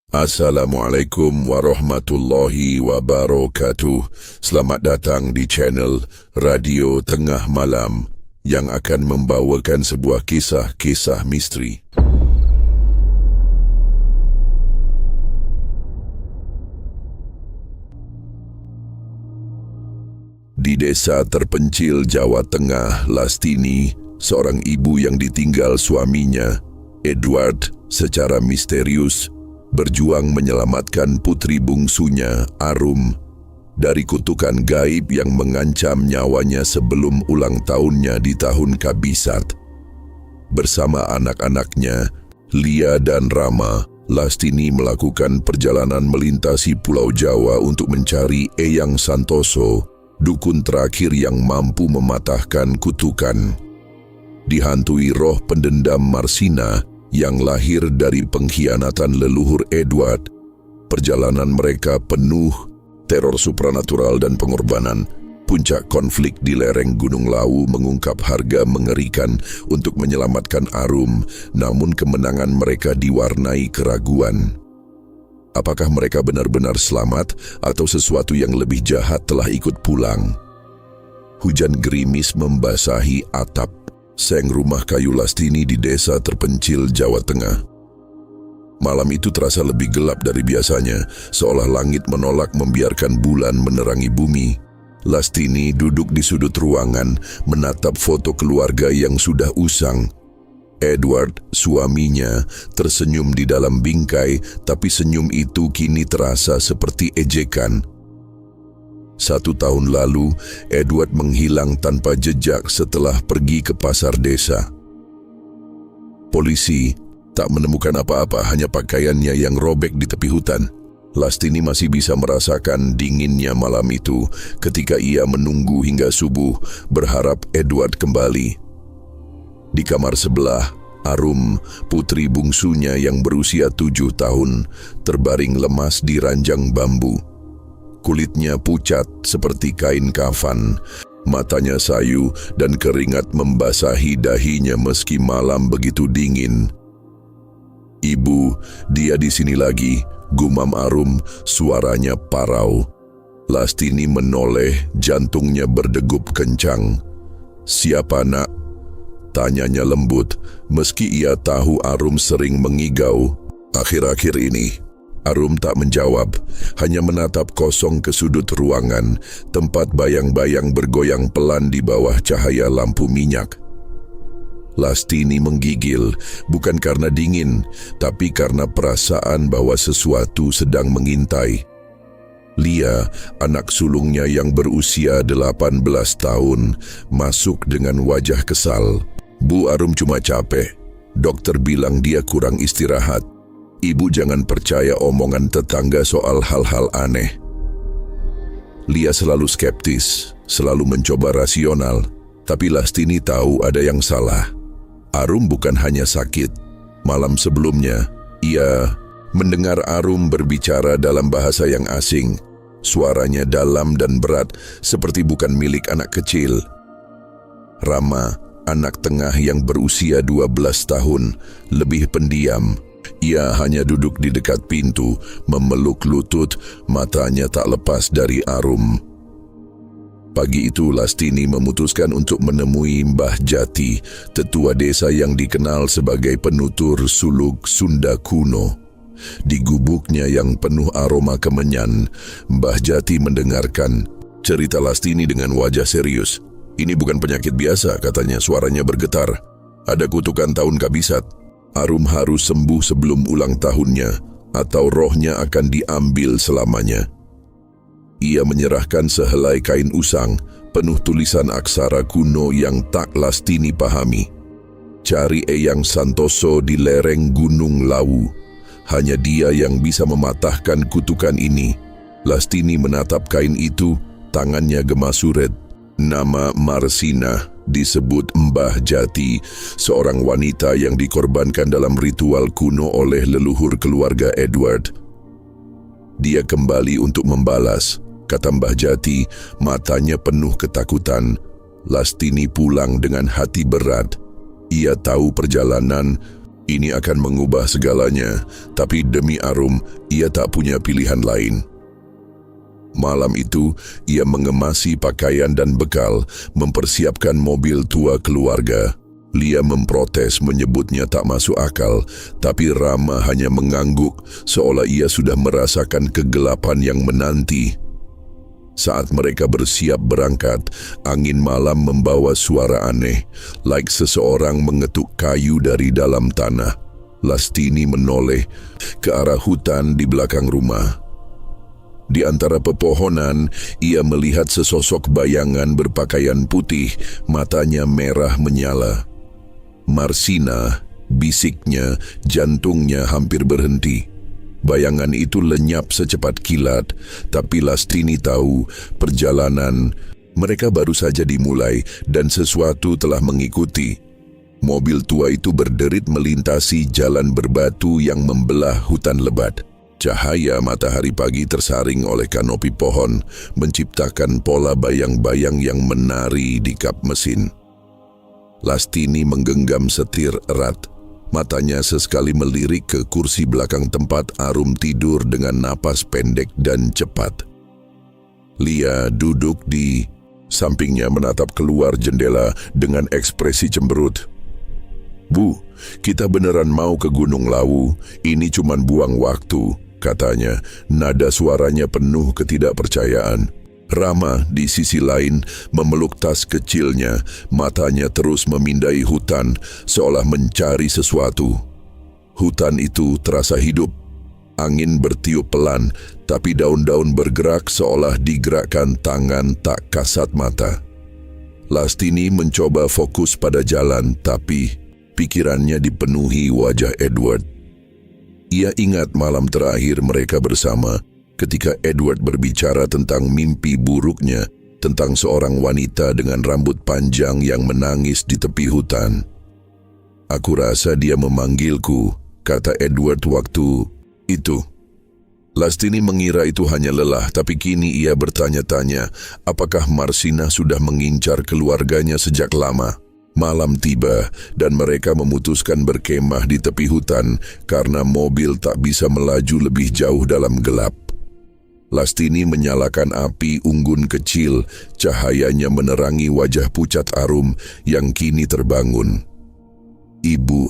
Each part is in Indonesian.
Assalamualaikum warahmatullahi wabarakatuh. Selamat datang di channel Radio Tengah Malam yang akan membawakan sebuah kisah-kisah misteri. Di desa terpencil Jawa Tengah, Lastini, seorang ibu yang ditinggal suaminya, Edward, secara misterius berjuang menyelamatkan putri bungsunya, Arum, dari kutukan gaib yang mengancam nyawanya sebelum ulang tahunnya di tahun Kabisat. Bersama anak-anaknya, Lia dan Rama, Lastini melakukan perjalanan melintasi Pulau Jawa untuk mencari Eyang Santoso, dukun terakhir yang mampu mematahkan kutukan. Dihantui roh pendendam Marsina yang lahir dari pengkhianatan leluhur Edward, perjalanan mereka penuh teror supranatural dan pengorbanan. Puncak konflik di lereng Gunung Lawu mengungkap harga mengerikan untuk menyelamatkan Arum, namun kemenangan mereka diwarnai keraguan. Apakah mereka benar-benar selamat atau sesuatu yang lebih jahat telah ikut pulang? Hujan gerimis membasahi atap seng rumah kayu Lastini di desa terpencil Jawa Tengah. Malam itu terasa lebih gelap dari biasanya, seolah langit menolak membiarkan bulan menerangi bumi. Lastini duduk di sudut ruangan, menatap foto keluarga yang sudah usang. Edward, suaminya, tersenyum di dalam bingkai, tapi senyum itu kini terasa seperti ejekan. 1 tahun lalu, Edward menghilang tanpa jejak setelah pergi ke pasar desa. Polisi tak menemukan apa-apa, hanya pakaiannya yang robek di tepi hutan. Lastini masih bisa merasakan dinginnya malam itu ketika ia menunggu hingga subuh, berharap Edward kembali. Di kamar sebelah, Arum, putri bungsunya yang berusia 7 tahun, terbaring lemas di ranjang bambu. Kulitnya pucat seperti kain kafan, matanya sayu dan keringat membasahi dahinya meski malam begitu dingin. "Ibu, dia di sini lagi," gumam Arum, suaranya parau. Lastini menoleh, jantungnya berdegup kencang. "Siapa, Nak?" tanyanya lembut, meski ia tahu Arum sering mengigau. Akhir-akhir ini Arum tak menjawab, hanya menatap kosong ke sudut ruangan, tempat bayang-bayang bergoyang pelan di bawah cahaya lampu minyak. Lastini menggigil, bukan karena dingin, tapi karena perasaan bahwa sesuatu sedang mengintai. Lia, anak sulungnya yang berusia 18 tahun, masuk dengan wajah kesal. "Bu, Arum cuma capek. Dokter bilang dia kurang istirahat. Ibu jangan percaya omongan tetangga soal hal-hal aneh." Lia selalu skeptis, selalu mencoba rasional, tapi Lastini tahu ada yang salah. Arum bukan hanya sakit. Malam sebelumnya, ia mendengar Arum berbicara dalam bahasa yang asing. Suaranya dalam dan berat, seperti bukan milik anak kecil. Rama, anak tengah yang berusia 12 tahun, lebih pendiam. Ia hanya duduk di dekat pintu, memeluk lutut, matanya tak lepas dari Arum. Pagi itu Lastini memutuskan untuk menemui Mbah Jati, tetua desa yang dikenal sebagai penutur suluk Sunda kuno. Di gubuknya yang penuh aroma kemenyan, Mbah Jati mendengarkan cerita Lastini dengan wajah serius. "Ini bukan penyakit biasa," katanya, suaranya bergetar. "Ada kutukan tahun Kabisat. Arum harus sembuh sebelum ulang tahunnya, atau rohnya akan diambil selamanya." Ia menyerahkan sehelai kain usang, penuh tulisan aksara kuno yang tak Lastini pahami. "Cari Eyang Santoso di lereng Gunung Lawu. Hanya dia yang bisa mematahkan kutukan ini." Lastini menatap kain itu, tangannya gemasuret. Nama Marsina disebut Mbah Jati, seorang wanita yang dikorbankan dalam ritual kuno oleh leluhur keluarga Edward. "Dia kembali untuk membalas," kata Mbah Jati, matanya penuh ketakutan. Lastini pulang dengan hati berat. Ia tahu perjalanan Ini akan mengubah segalanya, tapi demi Arum, ia tak punya pilihan lain. Malam itu, ia mengemasi pakaian dan bekal, mempersiapkan mobil tua keluarga. Lia memprotes menyebutnya tak masuk akal, tapi Rama hanya mengangguk seolah ia sudah merasakan kegelapan yang menanti. Saat mereka bersiap berangkat, angin malam membawa suara aneh, like seseorang mengetuk kayu dari dalam tanah. Lastini menoleh ke arah hutan di belakang rumah. Di antara pepohonan, ia melihat sesosok bayangan berpakaian putih, matanya merah menyala. Marsina, bisiknya, jantungnya hampir berhenti. Bayangan itu lenyap secepat kilat, tapi Lastini tahu perjalanan mereka baru saja dimulai dan sesuatu telah mengikuti. Mobil tua itu berderit melintasi jalan berbatu yang membelah hutan lebat. Cahaya matahari pagi tersaring oleh kanopi pohon, menciptakan pola bayang-bayang yang menari di kap mesin. Lastini menggenggam setir erat. Matanya sesekali melirik ke kursi belakang tempat Arum tidur dengan napas pendek dan cepat. Lia duduk di sampingnya menatap keluar jendela dengan ekspresi cemberut. "Bu, kita beneran mau ke Gunung Lawu, ini cuman buang waktu," katanya, nada suaranya penuh ketidakpercayaan. Rama di sisi lain memeluk tas kecilnya, matanya terus memindai hutan seolah mencari sesuatu. Hutan itu terasa hidup. Angin bertiup pelan, tapi daun-daun bergerak seolah digerakkan tangan tak kasat mata. Lastini mencoba fokus pada jalan, tapi pikirannya dipenuhi wajah Edward. Ia ingat malam terakhir mereka bersama, ketika Edward berbicara tentang mimpi buruknya, tentang seorang wanita dengan rambut panjang yang menangis di tepi hutan. "Aku rasa dia memanggilku," kata Edward waktu itu. Lastini mengira itu hanya lelah, tapi kini ia bertanya-tanya, apakah Marsina sudah mengincar keluarganya sejak lama. Malam tiba dan mereka memutuskan berkemah di tepi hutan karena mobil tak bisa melaju lebih jauh dalam gelap. Lastini menyalakan api unggun kecil, cahayanya menerangi wajah pucat Arum yang kini terbangun. "Ibu,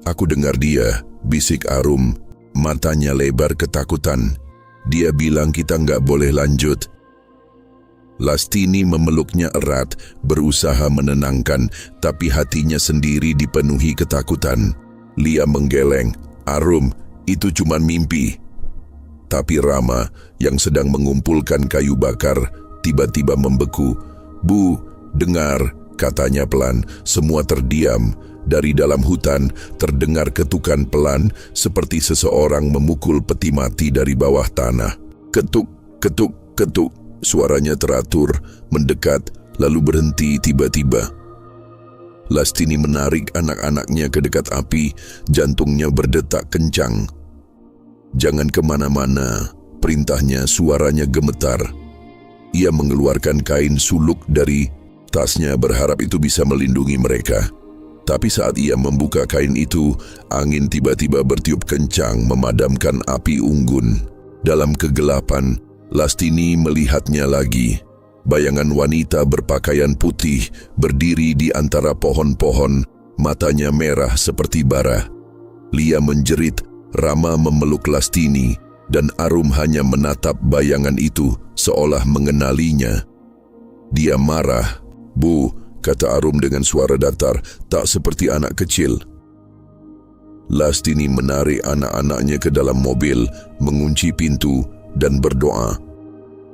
aku dengar dia," bisik Arum, matanya lebar ketakutan. "Dia bilang kita nggak boleh lanjut." Lastini memeluknya erat, berusaha menenangkan, tapi hatinya sendiri dipenuhi ketakutan. Lia menggeleng, "Arum, itu cuma mimpi." Tapi Rama yang sedang mengumpulkan kayu bakar tiba-tiba membeku. "Bu, dengar," katanya pelan. Semua terdiam. Dari dalam hutan terdengar ketukan pelan seperti seseorang memukul peti mati dari bawah tanah. Ketuk, ketuk, ketuk. Suaranya teratur, mendekat, lalu berhenti tiba-tiba. Lastini menarik anak-anaknya ke dekat api, jantungnya berdetak kencang. "Jangan kemana-mana," perintahnya, suaranya gemetar. Ia mengeluarkan kain suluk dari tasnya berharap itu bisa melindungi mereka. Tapi saat ia membuka kain itu, angin tiba-tiba bertiup kencang memadamkan api unggun. Dalam kegelapan, Lastini melihatnya lagi. Bayangan wanita berpakaian putih berdiri di antara pohon-pohon, matanya merah seperti bara. Lia menjerit, Rama memeluk Lastini, dan Arum hanya menatap bayangan itu seolah mengenalinya. Dia marah. "Bu," kata Arum dengan suara datar, tak seperti anak kecil. Lastini menarik anak-anaknya ke dalam mobil, mengunci pintu, dan berdoa.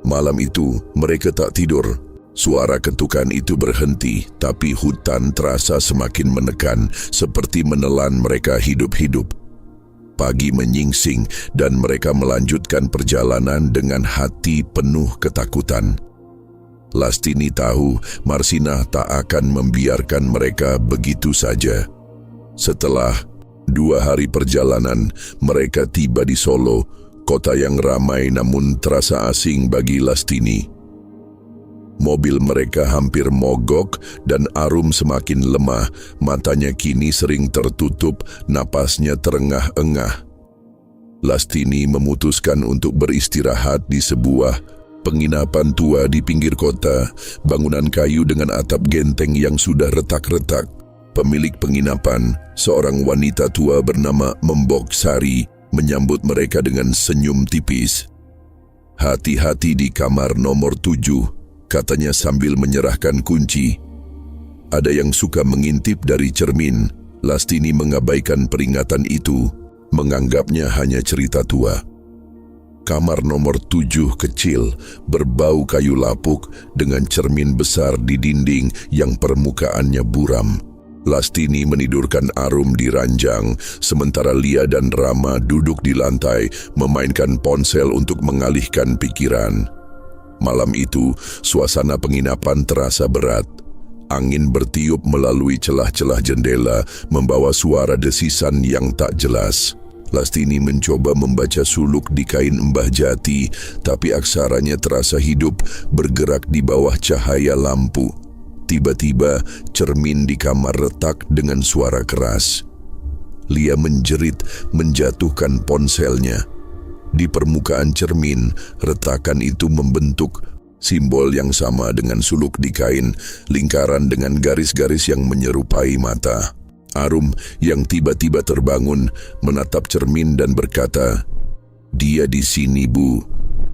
Malam itu, mereka tak tidur. Suara ketukan itu berhenti, tapi hutan terasa semakin menekan, seperti menelan mereka hidup-hidup. Pagi menyingsing, dan mereka melanjutkan perjalanan dengan hati penuh ketakutan. Lastini tahu Marsina tak akan membiarkan mereka begitu saja. Setelah 2 hari perjalanan, mereka tiba di Solo, kota yang ramai namun terasa asing bagi Lastini. Mobil mereka hampir mogok dan Arum semakin lemah, matanya kini sering tertutup, napasnya terengah-engah. Lastini memutuskan untuk beristirahat di sebuah penginapan tua di pinggir kota, bangunan kayu dengan atap genteng yang sudah retak-retak. Pemilik penginapan, seorang wanita tua bernama Membok Sari, menyambut mereka dengan senyum tipis. "Hati-hati di kamar nomor 7, katanya sambil menyerahkan kunci. Ada yang suka mengintip dari cermin. Lastini mengabaikan peringatan itu, menganggapnya hanya cerita tua. Kamar nomor 7 kecil, berbau kayu lapuk dengan cermin besar di dinding yang permukaannya buram. Lastini menidurkan Arum di ranjang, sementara Lia dan Rama duduk di lantai memainkan ponsel untuk mengalihkan pikiran. Malam itu, suasana penginapan terasa berat. Angin bertiup melalui celah-celah jendela, membawa suara desisan yang tak jelas. Lastini mencoba membaca suluk di kain Mbah Jati, tapi aksaranya terasa hidup, bergerak di bawah cahaya lampu. Tiba-tiba, cermin di kamar retak dengan suara keras. Lia menjerit, menjatuhkan ponselnya. Di permukaan cermin, retakan itu membentuk simbol yang sama dengan suluk di kain, lingkaran dengan garis-garis yang menyerupai mata. Arum yang tiba-tiba terbangun, menatap cermin dan berkata, "Dia di sini, Bu.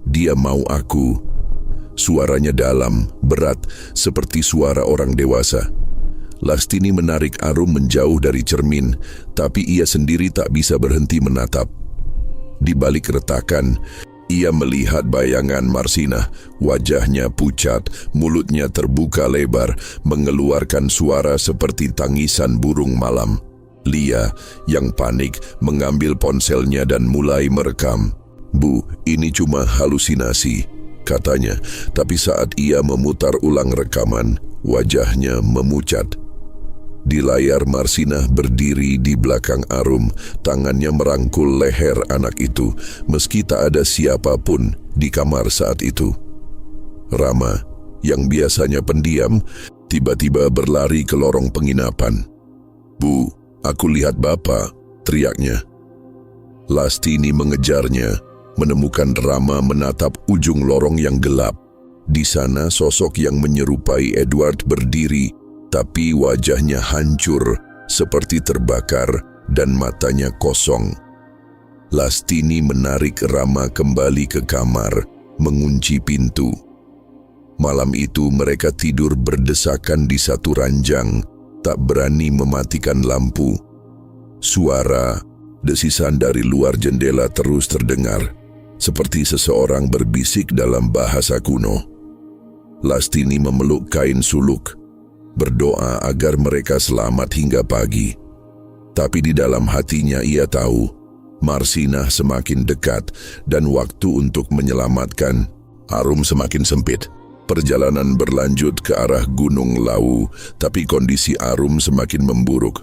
Dia mau aku." Suaranya dalam, berat, seperti suara orang dewasa. Lastini menarik Arum menjauh dari cermin, tapi ia sendiri tak bisa berhenti menatap. Di balik retakan, ia melihat bayangan Marsinah. Wajahnya pucat, mulutnya terbuka lebar, mengeluarkan suara seperti tangisan burung malam. Lia, yang panik, mengambil ponselnya dan mulai merekam. "Bu, ini cuma halusinasi," katanya, tapi saat ia memutar ulang rekaman, wajahnya memucat. Di layar Marsinah berdiri di belakang Arum, tangannya merangkul leher anak itu, meski tak ada siapapun di kamar saat itu. Rama, yang biasanya pendiam, tiba-tiba berlari ke lorong penginapan. "Bu, aku lihat Bapak," teriaknya. Lastini mengejarnya, menemukan Rama menatap ujung lorong yang gelap. Di sana sosok yang menyerupai Edward berdiri, tapi wajahnya hancur, seperti terbakar dan matanya kosong. Lastini menarik Rama kembali ke kamar, mengunci pintu. Malam itu mereka tidur berdesakan di satu ranjang, tak berani mematikan lampu. Suara desisan dari luar jendela terus terdengar, seperti seseorang berbisik dalam bahasa kuno. Lastini memeluk kain suluk, berdoa agar mereka selamat hingga pagi. Tapi di dalam hatinya ia tahu, Marsinah semakin dekat dan waktu untuk menyelamatkan Arum semakin sempit. Perjalanan berlanjut ke arah Gunung Lawu, tapi kondisi Arum semakin memburuk.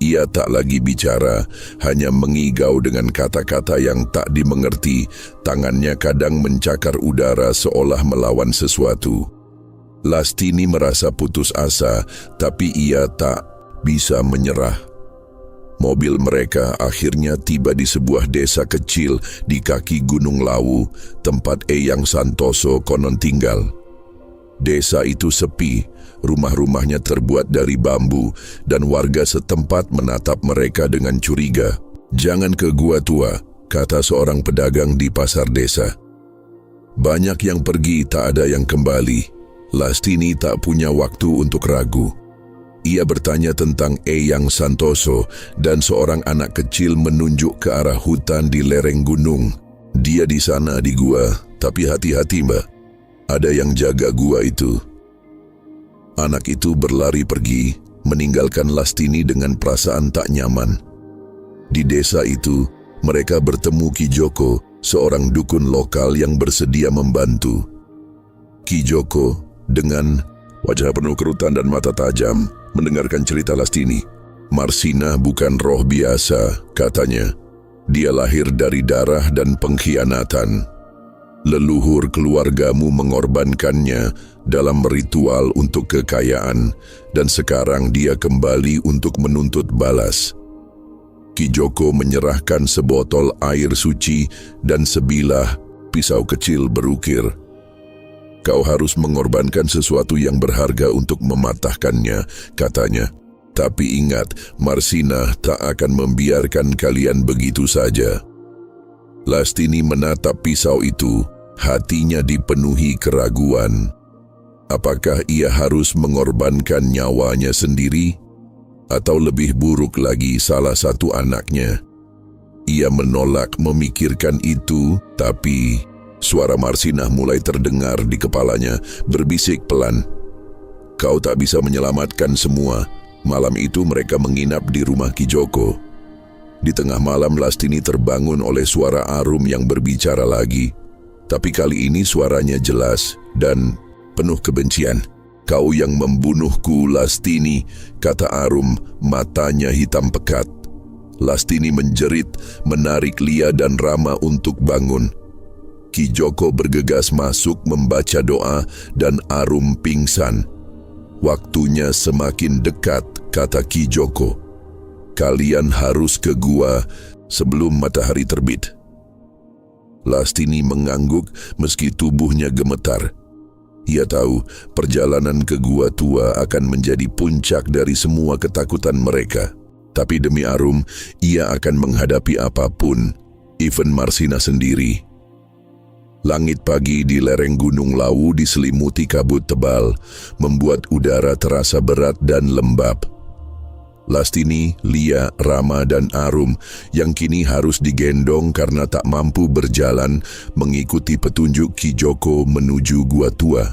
Ia tak lagi bicara, hanya mengigau dengan kata-kata yang tak dimengerti. Tangannya kadang mencakar udara seolah melawan sesuatu. Lastini merasa putus asa, tapi ia tak bisa menyerah. Mobil mereka akhirnya tiba di sebuah desa kecil di kaki Gunung Lawu, tempat Eyang Santoso konon tinggal. Desa itu sepi, rumah-rumahnya terbuat dari bambu, dan warga setempat menatap mereka dengan curiga. "Jangan ke Gua Tua," kata seorang pedagang di pasar desa. Banyak yang pergi, tak ada yang kembali. Lastini tak punya waktu untuk ragu. Ia bertanya tentang Eyang Santoso dan seorang anak kecil menunjuk ke arah hutan di lereng gunung. "Dia di sana di gua, tapi hati-hati Mbak. Ada yang jaga gua itu." Anak itu berlari pergi, meninggalkan Lastini dengan perasaan tak nyaman. Di desa itu, mereka bertemu Ki Joko, seorang dukun lokal yang bersedia membantu. Ki Joko, dengan wajah penuh kerutan dan mata tajam, mendengarkan cerita Lastini. "Marsinah bukan roh biasa," katanya. "Dia lahir dari darah dan pengkhianatan." Leluhur keluargamu mengorbankannya dalam ritual untuk kekayaan, dan sekarang dia kembali untuk menuntut balas. Ki Joko menyerahkan sebotol air suci dan sebilah pisau kecil berukir. Kau harus mengorbankan sesuatu yang berharga untuk mematahkannya, katanya. Tapi ingat, Marsina tak akan membiarkan kalian begitu saja. Lastini menatap pisau itu, hatinya dipenuhi keraguan. Apakah ia harus mengorbankan nyawanya sendiri? Atau lebih buruk lagi salah satu anaknya? Ia menolak memikirkan itu, tapi suara Marsinah mulai terdengar di kepalanya, berbisik pelan. Kau tak bisa menyelamatkan semua. Malam itu mereka menginap di rumah Ki Joko. Di tengah malam Lastini terbangun oleh suara Arum yang berbicara lagi. Tapi kali ini suaranya jelas dan penuh kebencian. Kau yang membunuhku, Lastini, kata Arum, matanya hitam pekat. Lastini menjerit, menarik Lia dan Rama untuk bangun. Ki Joko bergegas masuk membaca doa dan Arum pingsan. Waktunya semakin dekat, kata Ki Joko. Kalian harus ke gua sebelum matahari terbit. Lastini mengangguk meski tubuhnya gemetar. Ia tahu perjalanan ke gua tua akan menjadi puncak dari semua ketakutan mereka. Tapi demi Arum, ia akan menghadapi apapun, even Marsina sendiri. Langit pagi di lereng Gunung Lawu diselimuti kabut tebal, membuat udara terasa berat dan lembab. Lastini, Lia, Rama, dan Arum yang kini harus digendong karena tak mampu berjalan mengikuti petunjuk Ki Joko menuju gua tua.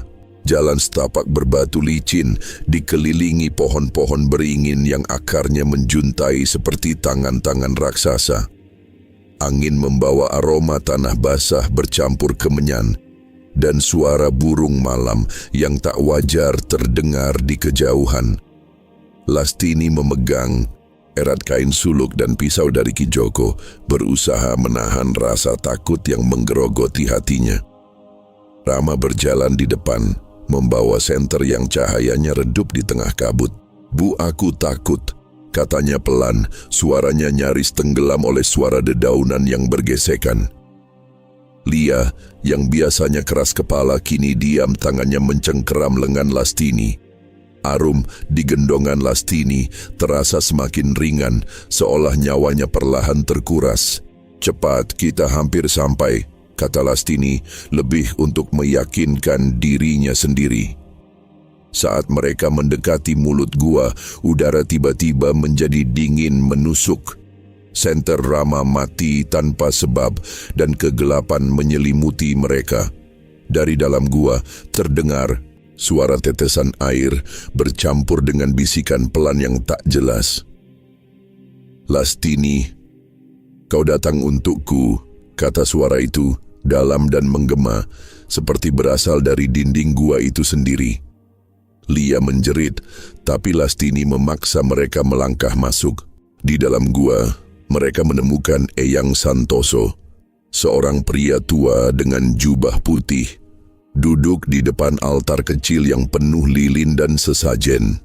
Jalan setapak berbatu licin dikelilingi pohon-pohon beringin yang akarnya menjuntai seperti tangan-tangan raksasa. Angin membawa aroma tanah basah bercampur kemenyan dan suara burung malam yang tak wajar terdengar di kejauhan. Lastini memegang erat kain suluk dan pisau dari Ki Joko, berusaha menahan rasa takut yang menggerogoti hatinya. Rama berjalan di depan, membawa senter yang cahayanya redup di tengah kabut. Bu, aku takut, katanya pelan, suaranya nyaris tenggelam oleh suara dedaunan yang bergesekan. Lia, yang biasanya keras kepala, kini diam, tangannya mencengkeram lengan Lastini. Arum di gendongan Lastini terasa semakin ringan, seolah nyawanya perlahan terkuras. Cepat, kita hampir sampai, kata Lastini, lebih untuk meyakinkan dirinya sendiri. Saat mereka mendekati mulut gua, udara tiba-tiba menjadi dingin menusuk. Senter Rama mati tanpa sebab dan kegelapan menyelimuti mereka. Dari dalam gua terdengar suara tetesan air bercampur dengan bisikan pelan yang tak jelas. Lastini, kau datang untukku, kata suara itu, dalam dan menggema, seperti berasal dari dinding gua itu sendiri. Lia menjerit, tapi Lastini memaksa mereka melangkah masuk. Di dalam gua, mereka menemukan Eyang Santoso, seorang pria tua dengan jubah putih, duduk di depan altar kecil yang penuh lilin dan sesajen.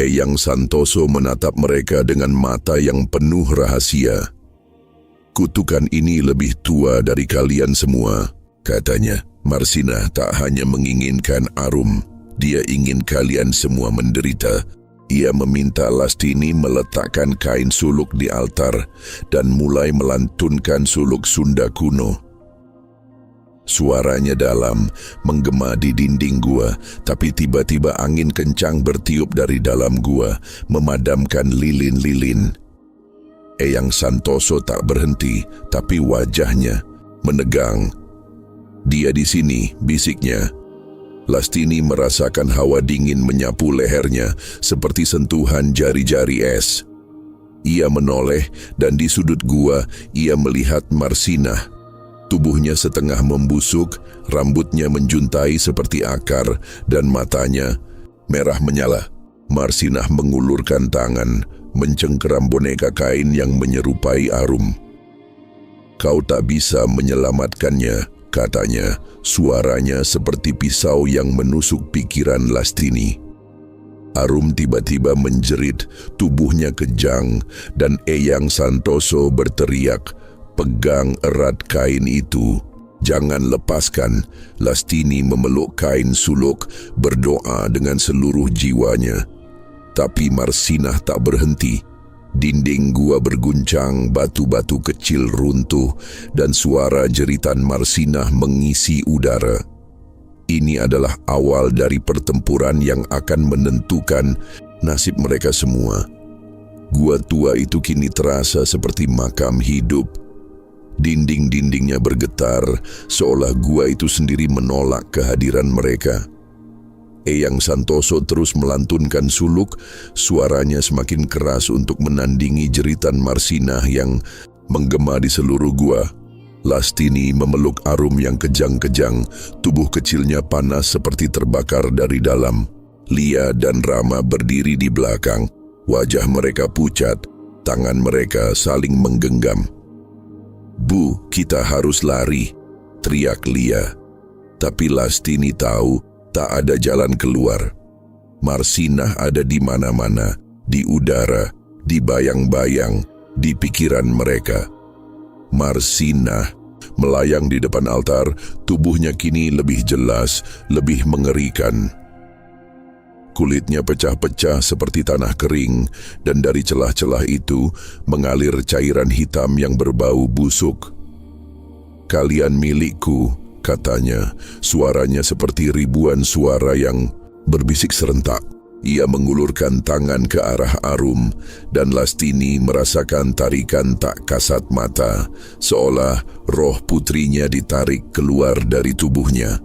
Eyang Santoso menatap mereka dengan mata yang penuh rahasia. Kutukan ini lebih tua dari kalian semua, katanya. Marsina tak hanya menginginkan Arum, dia ingin kalian semua menderita. Ia meminta Lastini meletakkan kain suluk di altar dan mulai melantunkan suluk Sunda kuno. Suaranya dalam, menggema di dinding gua, tapi tiba-tiba angin kencang bertiup dari dalam gua, memadamkan lilin-lilin. Eyang Santoso tak berhenti, tapi wajahnya menegang. Dia di sini, bisiknya. Lastini merasakan hawa dingin menyapu lehernya, seperti sentuhan jari-jari es. Ia menoleh, dan di sudut gua, ia melihat Marsinah. Tubuhnya setengah membusuk, rambutnya menjuntai seperti akar, dan matanya merah menyala. Marsinah mengulurkan tangan, mencengkeram boneka kain yang menyerupai Arum. Kau tak bisa menyelamatkannya, katanya, suaranya seperti pisau yang menusuk pikiran Lastini. Arum tiba-tiba menjerit, tubuhnya kejang, dan Eyang Santoso berteriak, "Pegang erat kain itu. Jangan lepaskan." Lastini memeluk kain suluk, berdoa dengan seluruh jiwanya. Tapi Marsinah tak berhenti. Dinding gua berguncang, batu-batu kecil runtuh, dan suara jeritan Marsinah mengisi udara. Ini adalah awal dari pertempuran yang akan menentukan nasib mereka semua. Gua tua itu kini terasa seperti makam hidup. Dinding-dindingnya bergetar, seolah gua itu sendiri menolak kehadiran mereka. Eyang Santoso terus melantunkan suluk, suaranya semakin keras untuk menandingi jeritan Marsinah yang menggema di seluruh gua. Lastini memeluk Arum yang kejang-kejang, tubuh kecilnya panas seperti terbakar dari dalam. Lia dan Rama berdiri di belakang, wajah mereka pucat, tangan mereka saling menggenggam. "Bu, kita harus lari," teriak Lia. Tapi Lastini tahu tak ada jalan keluar. Marsinah ada di mana-mana, di udara, di bayang-bayang, di pikiran mereka. Marsinah melayang di depan altar, tubuhnya kini lebih jelas, lebih mengerikan. Kulitnya pecah-pecah seperti tanah kering, dan dari celah-celah itu mengalir cairan hitam yang berbau busuk. "Kalian milikku," katanya, suaranya seperti ribuan suara yang berbisik serentak. Ia mengulurkan tangan ke arah Arum, dan Lastini merasakan tarikan tak kasat mata, seolah roh putrinya ditarik keluar dari tubuhnya.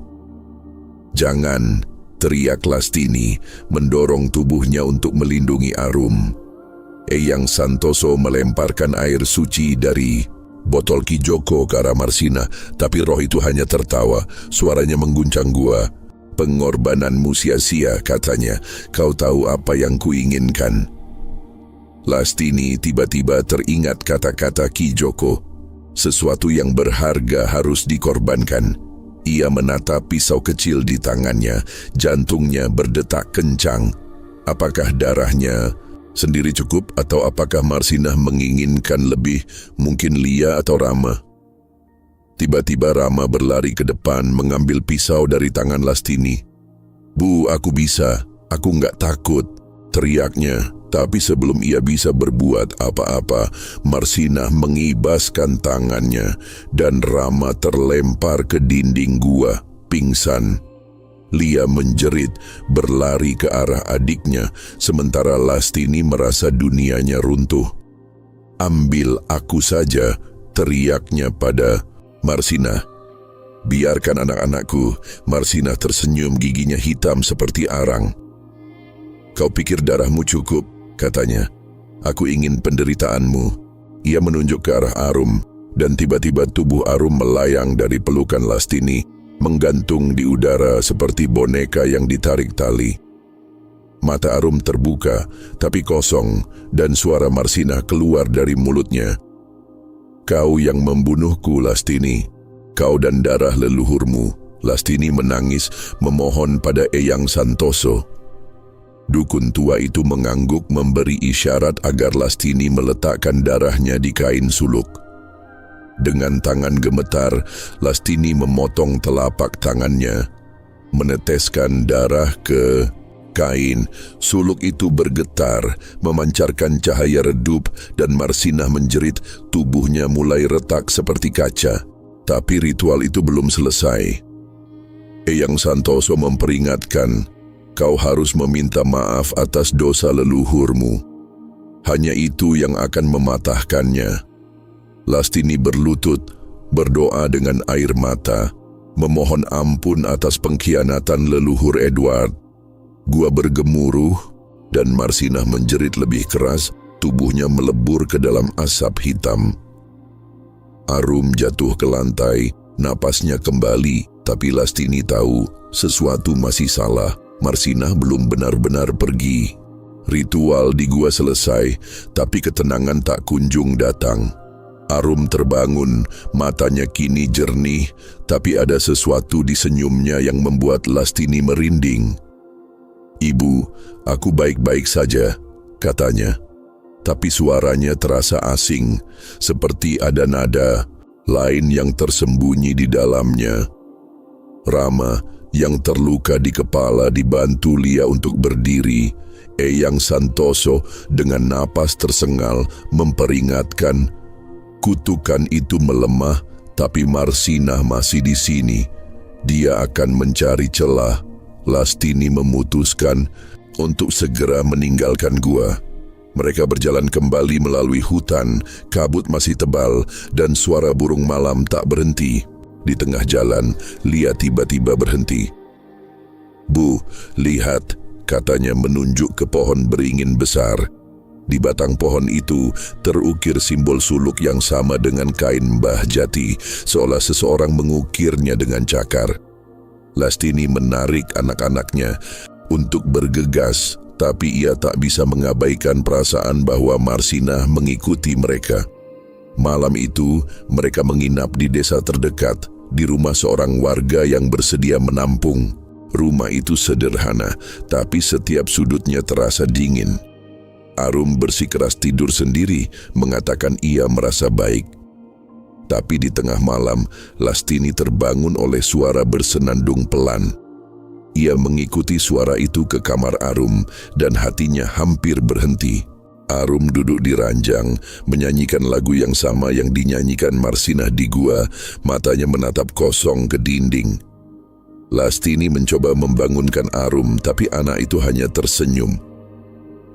"Jangan!" teriak Lastini, mendorong tubuhnya untuk melindungi Arum. Eyang Santoso melemparkan air suci dari botol Kijoko ke arah Marsinah, tapi roh itu hanya tertawa, suaranya mengguncang gua. "Pengorbananmu sia-sia," katanya. "Kau tahu apa yang kuinginkan." Lastini tiba-tiba teringat kata-kata Kijoko. Sesuatu yang berharga harus dikorbankan. Ia menatap pisau kecil di tangannya, jantungnya berdetak kencang. Apakah darahnya sendiri cukup atau apakah Marsinah menginginkan lebih, mungkin Lia atau Rama? Tiba-tiba Rama berlari ke depan mengambil pisau dari tangan Lastini. "Bu, aku bisa. Aku nggak takut," teriaknya. Tapi sebelum ia bisa berbuat apa-apa, Marsinah mengibaskan tangannya dan Rama terlempar ke dinding gua, pingsan. Lia menjerit, berlari ke arah adiknya, sementara Lastini merasa dunianya runtuh. "Ambil aku saja," teriaknya pada Marsinah. "Biarkan anak-anakku." Marsinah tersenyum, giginya hitam seperti arang. "Kau pikir darahmu cukup?" katanya. "Aku ingin penderitaanmu." Ia menunjuk ke arah Arum, dan tiba-tiba tubuh Arum melayang dari pelukan Lastini, menggantung di udara seperti boneka yang ditarik tali. Mata Arum terbuka, tapi kosong, dan suara Marsinah keluar dari mulutnya. "Kau yang membunuhku, Lastini. Kau dan darah leluhurmu." Lastini menangis, memohon pada Eyang Santoso. Dukun tua itu mengangguk memberi isyarat agar Lastini meletakkan darahnya di kain suluk. Dengan tangan gemetar, Lastini memotong telapak tangannya, meneteskan darah ke kain. Suluk itu bergetar, memancarkan cahaya redup, dan Marsinah menjerit, tubuhnya mulai retak seperti kaca. Tapi ritual itu belum selesai. Eyang Santoso memperingatkan, "Kau harus meminta maaf atas dosa leluhurmu. Hanya itu yang akan mematahkannya." Lastini berlutut, berdoa dengan air mata, memohon ampun atas pengkhianatan leluhur Edward. Gua bergemuruh, dan Marsinah menjerit lebih keras, tubuhnya melebur ke dalam asap hitam. Arum jatuh ke lantai, napasnya kembali, tapi Lastini tahu sesuatu masih salah. Marsinah belum benar-benar pergi. Ritual di gua selesai, tapi ketenangan tak kunjung datang. Arum terbangun, matanya kini jernih, tapi ada sesuatu di senyumnya yang membuat Lastini merinding. "Ibu, aku baik-baik saja," katanya. Tapi suaranya terasa asing, seperti ada nada lain yang tersembunyi di dalamnya. Rama, yang terluka di kepala, dibantu Lia untuk berdiri. Eyang Santoso dengan napas tersengal memperingatkan, "Kutukan itu melemah, tapi Marsinah masih di sini. Dia akan mencari celah." Lastini memutuskan untuk segera meninggalkan gua. Mereka berjalan kembali melalui hutan, kabut masih tebal, dan suara burung malam tak berhenti. Di tengah jalan, Lia tiba-tiba berhenti. "Bu, lihat," katanya menunjuk ke pohon beringin besar. Di batang pohon itu terukir simbol suluk yang sama dengan kain Mbah Jati, seolah seseorang mengukirnya dengan cakar. Lastini menarik anak-anaknya untuk bergegas, tapi ia tak bisa mengabaikan perasaan bahwa Marsinah mengikuti mereka. Malam itu, mereka menginap di desa terdekat, di rumah seorang warga yang bersedia menampung. Rumah itu sederhana, tapi setiap sudutnya terasa dingin. Arum bersikeras tidur sendiri, mengatakan ia merasa baik. Tapi di tengah malam, Lastini terbangun oleh suara bersenandung pelan. Ia mengikuti suara itu ke kamar Arum dan hatinya hampir berhenti. Arum duduk di ranjang, menyanyikan lagu yang sama yang dinyanyikan Marsinah di gua, matanya menatap kosong ke dinding. Lastini mencoba membangunkan Arum, tapi anak itu hanya tersenyum.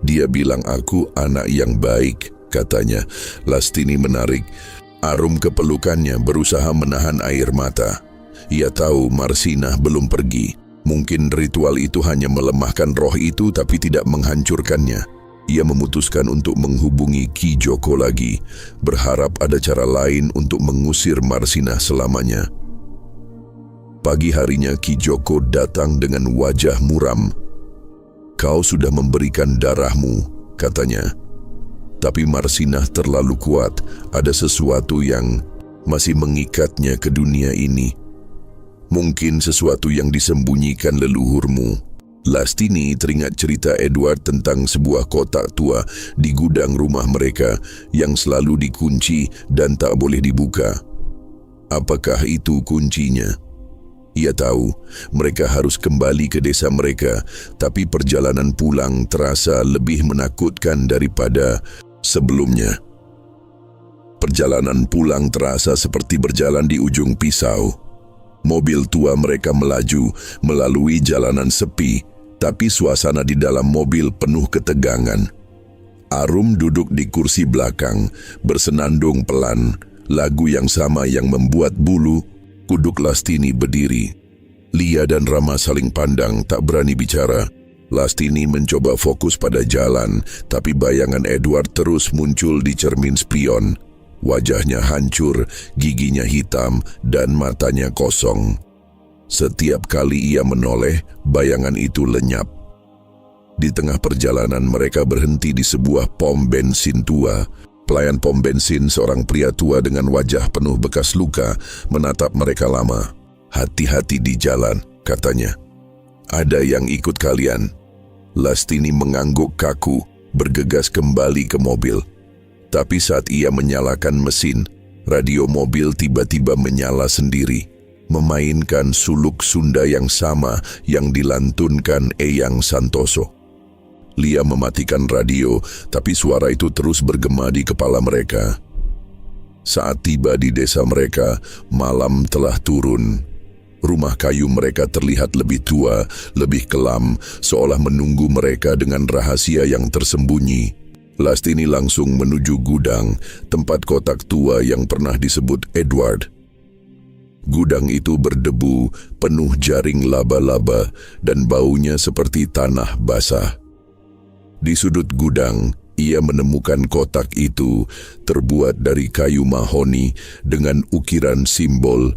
"Dia bilang aku anak yang baik," katanya. Lastini menarik Arum ke pelukannya, berusaha menahan air mata. Ia tahu Marsinah belum pergi. Mungkin ritual itu hanya melemahkan roh itu tapi tidak menghancurkannya. Ia memutuskan untuk menghubungi Ki Joko lagi, berharap ada cara lain untuk mengusir Marsinah selamanya. Pagi harinya Ki Joko datang dengan wajah muram. "Kau sudah memberikan darahmu," katanya. Tapi Marsinah terlalu kuat, ada sesuatu yang masih mengikatnya ke dunia ini. Mungkin sesuatu yang disembunyikan leluhurmu. Lastini teringat cerita Edward tentang sebuah kotak tua di gudang rumah mereka yang selalu dikunci dan tak boleh dibuka. Apakah itu kuncinya? Ia tahu mereka harus kembali ke desa mereka, tapi perjalanan pulang terasa lebih menakutkan daripada sebelumnya. Perjalanan pulang terasa seperti berjalan di ujung pisau. Mobil tua mereka melaju melalui jalanan sepi, tapi suasana di dalam mobil penuh ketegangan. Arum duduk di kursi belakang, bersenandung pelan, lagu yang sama yang membuat bulu kuduk Lastini berdiri. Lia dan Rama saling pandang, tak berani bicara. Lastini mencoba fokus pada jalan, tapi bayangan Edward terus muncul di cermin spion. Wajahnya hancur, giginya hitam, dan matanya kosong. Setiap kali ia menoleh, bayangan itu lenyap. Di tengah perjalanan mereka berhenti di sebuah pom bensin tua. Pelayan pom bensin, seorang pria tua dengan wajah penuh bekas luka, menatap mereka lama. "Hati-hati di jalan," katanya. "Ada yang ikut kalian." Lastini mengangguk kaku, bergegas kembali ke mobil. Tapi saat ia menyalakan mesin, radio mobil tiba-tiba menyala sendiri, memainkan suluk Sunda yang sama yang dilantunkan Eyang Santoso. Lia mematikan radio, tapi suara itu terus bergema di kepala mereka. Saat tiba di desa mereka, malam telah turun. Rumah kayu mereka terlihat lebih tua, lebih kelam, seolah menunggu mereka dengan rahasia yang tersembunyi. Lastini langsung menuju gudang, tempat kotak tua yang pernah disebut Edward. Gudang itu berdebu, penuh jaring laba-laba, dan baunya seperti tanah basah. Di sudut gudang, ia menemukan kotak itu terbuat dari kayu mahoni dengan ukiran simbol.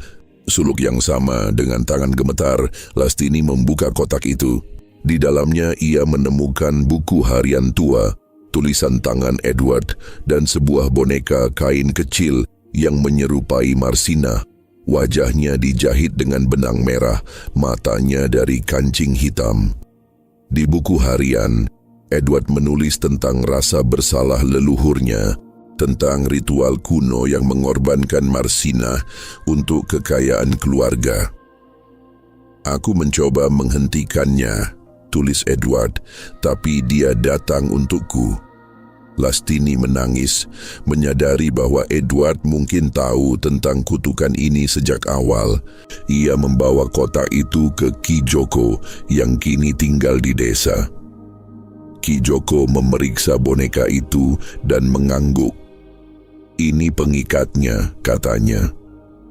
Suluk yang sama dengan tangan gemetar, Lastini membuka kotak itu. Di dalamnya ia menemukan buku harian tua, tulisan tangan Edward, dan sebuah boneka kain kecil yang menyerupai Marsina. Wajahnya dijahit dengan benang merah, matanya dari kancing hitam. Di buku harian, Edward menulis tentang rasa bersalah leluhurnya, tentang ritual kuno yang mengorbankan Marsina untuk kekayaan keluarga. "Aku mencoba menghentikannya," tulis Edward, "tapi dia datang untukku." Lastini menangis, menyadari bahwa Edward mungkin tahu tentang kutukan ini sejak awal. Ia membawa kotak itu ke Kijoko yang kini tinggal di desa. Kijoko memeriksa boneka itu dan mengangguk. "Ini pengikatnya," katanya.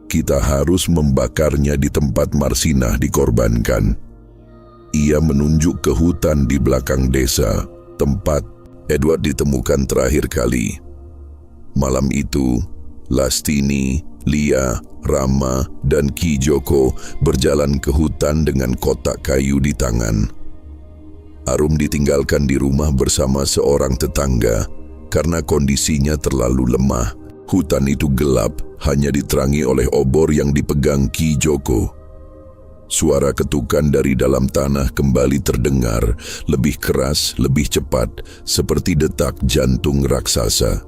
"Kita harus membakarnya di tempat Marsina dikorbankan." Ia menunjuk ke hutan di belakang desa, tempat Edward ditemukan terakhir kali. Malam itu, Lastini, Lia, Rama, dan Kijoko berjalan ke hutan dengan kotak kayu di tangan. Arum ditinggalkan di rumah bersama seorang tetangga karena kondisinya terlalu lemah. Hutan itu gelap, hanya diterangi oleh obor yang dipegang Kijoko. Suara ketukan dari dalam tanah kembali terdengar, lebih keras, lebih cepat, seperti detak jantung raksasa.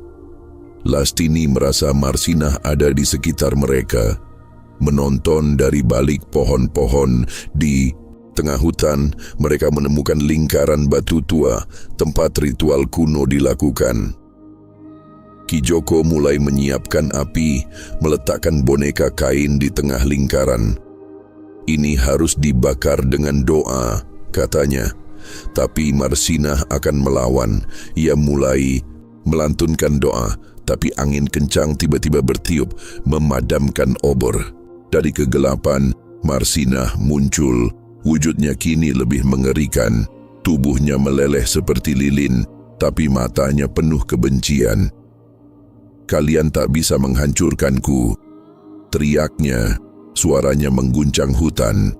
Lastini merasa Marsina ada di sekitar mereka, menonton dari balik pohon-pohon. Di tengah hutan, mereka menemukan lingkaran batu tua, tempat ritual kuno dilakukan. Kijoko mulai menyiapkan api, meletakkan boneka kain di tengah lingkaran. "Ini harus dibakar dengan doa," katanya. Tapi Marsina akan melawan. Ia mulai melantunkan doa, tapi angin kencang tiba-tiba bertiup, memadamkan obor. Dari kegelapan, Marsina muncul. Wujudnya kini lebih mengerikan. Tubuhnya meleleh seperti lilin, tapi matanya penuh kebencian. "Kalian tak bisa menghancurkanku," teriaknya. Suaranya mengguncang hutan.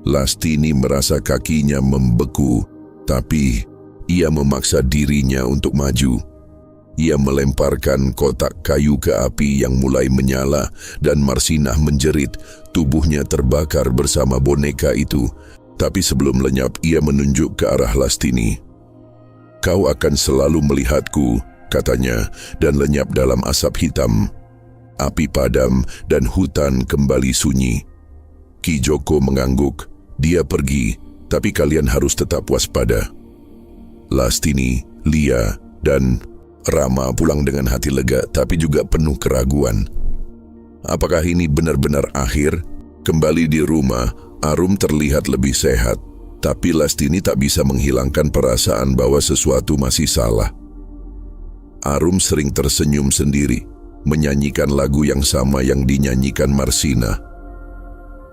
Lastini merasa kakinya membeku, tapi ia memaksa dirinya untuk maju. Ia melemparkan kotak kayu ke api yang mulai menyala dan Marsina menjerit. Tubuhnya terbakar bersama boneka itu. Tapi sebelum lenyap, ia menunjuk ke arah Lastini. "Kau akan selalu melihatku," katanya, dan lenyap dalam asap hitam. Api padam dan hutan kembali sunyi. Kijoko mengangguk. "Dia pergi, tapi kalian harus tetap waspada." Lastini, Lia, dan Rama pulang dengan hati lega tapi juga penuh keraguan. Apakah ini benar-benar akhir? Kembali di rumah, Arum terlihat lebih sehat, tapi Lastini tak bisa menghilangkan perasaan bahwa sesuatu masih salah. Arum sering tersenyum sendiri, menyanyikan lagu yang sama yang dinyanyikan Marsina.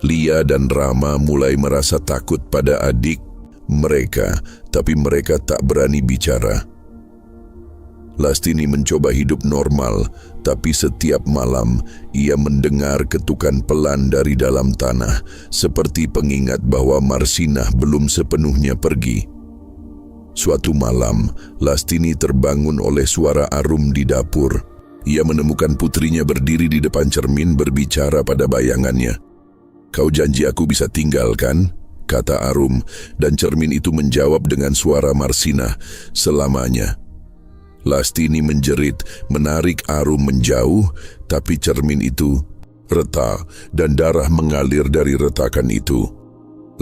Lia dan Rama mulai merasa takut pada adik mereka, tapi mereka tak berani bicara. Lastini mencoba hidup normal, tapi setiap malam ia mendengar ketukan pelan dari dalam tanah, seperti pengingat bahwa Marsina belum sepenuhnya pergi. Suatu malam, Lastini terbangun oleh suara Arum di dapur. Ia menemukan putrinya berdiri di depan cermin berbicara pada bayangannya. "Kau janji aku bisa tinggal, kan?" kata Arum, dan cermin itu menjawab dengan suara Marsina, "Selamanya." Lastini menjerit, menarik Arum menjauh, tapi cermin itu retak dan darah mengalir dari retakan itu.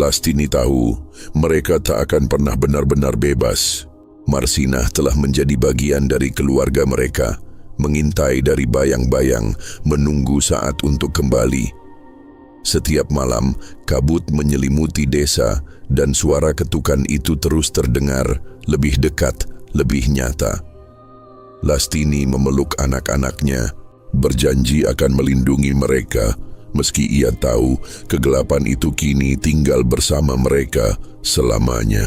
Lastini tahu mereka tak akan pernah benar-benar bebas. Marsina telah menjadi bagian dari keluarga mereka, mengintai dari bayang-bayang, menunggu saat untuk kembali. Setiap malam, kabut menyelimuti desa dan suara ketukan itu terus terdengar, lebih dekat, lebih nyata. Lastini memeluk anak-anaknya, berjanji akan melindungi mereka, meski ia tahu kegelapan itu kini tinggal bersama mereka selamanya.